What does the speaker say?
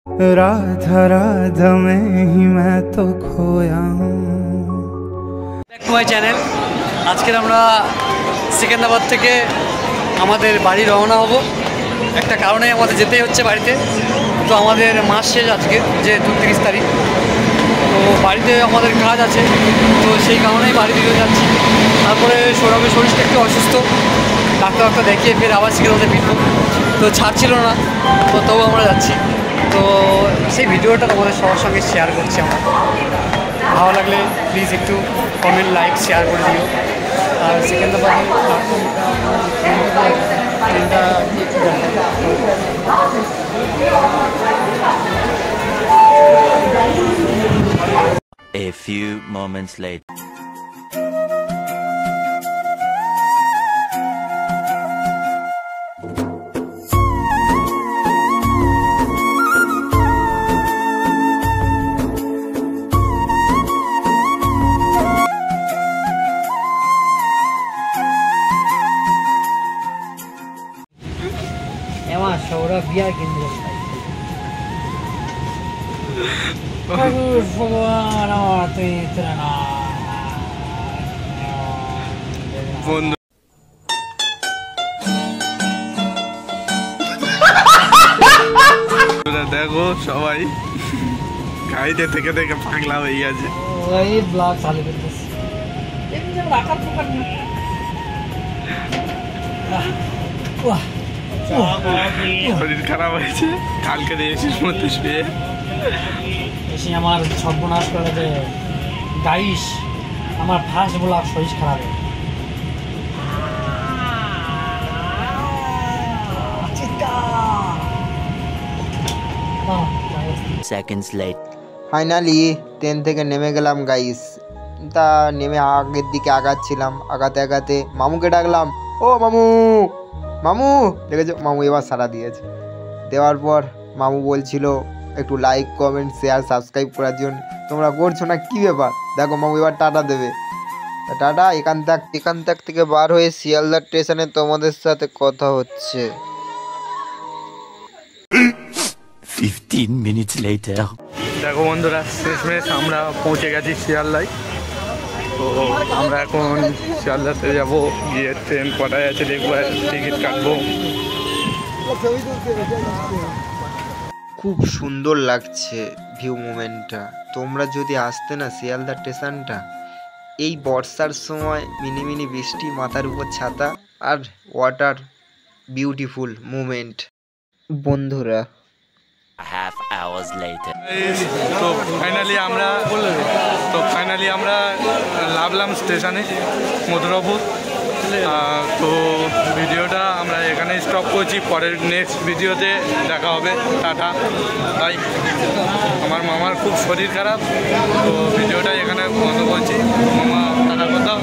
राधा राधा में ही मैं तो खोया हूँ। Back to my channel. আজকে আমরা সেকেন্দ্রাবাদ থেকে আমাদের বাড়ি রওনা হব। একটা কারণে আমাদের যেতেই হচ্ছে বাড়িতে। তো আমাদের মাস শেষ আজকে, যেহেতু 30 তারিখ, তো বাড়িতে আমাদের কাজ আছে, তো সেই কারণেই বাড়ি দিকে যাচ্ছি। তারপরে সৌরভের শরীরটা একটু অসুস্থ, ডাক্তার দেখিয়ে ফের আবার সেকেন্দ্রাবাদে ফিরবো, তো ছাড়ছিল না, তো তবু আমরা যাচ্ছি। তো সেই ভিডিওটা তোমাদের সবার সঙ্গে শেয়ার করছি আমরা। ভালো লাগলে প্লিজ একটু কমেন্ট, লাইক, শেয়ার করে দিও। আর সেকেন্দ্রাবাদে ট্রেনটা A few moments later. Sourav বিয়ার কেন্দ্র দেখো সবাই গাড়িতে থেকে থেকে পাগলা হয়ে গেছে। ওই ব্লগ চালু করতেছে, শরীর খারাপ হয়েছে কালকে এসির মধ্যে শুয়ে এসে আমার সর্বনাশ করে যে গাইস, আমার ফার্স্ট ব্লগ শরীর খারাপ। Seconds later. ফাইনালি ট্রেন থেকে নেমে গেলাম গাইস। তা নেমে আগের দিকে আগাচ্ছিলাম, আগাতে আগাতে মামুকে ডাকলাম, ও মামু মামু, দেখেছো মামু এবার সাড়া দিয়েছে। দেওয়ার পর মামু বলছিল একটু লাইক, কমেন্ট, শেয়ার, সাবস্ক্রাইব করার জন্য। তোমরা করছো না, কী ব্যাপার? দেখো মামু এবার টাটা দেবে। টাটা। এখান থেকে বার হয়ে শিয়ালদা স্টেশনে তোমাদের সাথে কথা হচ্ছে। 15 minutes later. দেখো বন্ধুরা, শেষমেশ আমরা পৌঁছে গেছি শিয়ালদায়। তো আমরা এখন শিয়ালদাতে যাব, গিয়ে ট্রেন কটায় আছে দেখবো, টিকিট কাটবো। খুব সুন্দর লাগছে ভিউ মোমেন্টটা। তোমরা যদি আসতে না শিয়ালদা স্টেশনটা, এই বর্ষার সময় মিনি বৃষ্টি, মাথার উপর ছাতা, আর ওয়াটার, বিউটিফুল মোমেন্ট বন্ধুরা। Half hours later. তো ফাইনালি আমরা নামলাম স্টেশনে মথুরাপুর। তো ভিডিওটা আমরা এখানে স্টপ করছি, পরের নেক্সট ভিডিওতে দেখা হবে। Tata bye. আমার মামার খুব শরীর খারাপ, তো ভিডিওটা এখানে বন্ধ করছি। মামা টাটা কথা।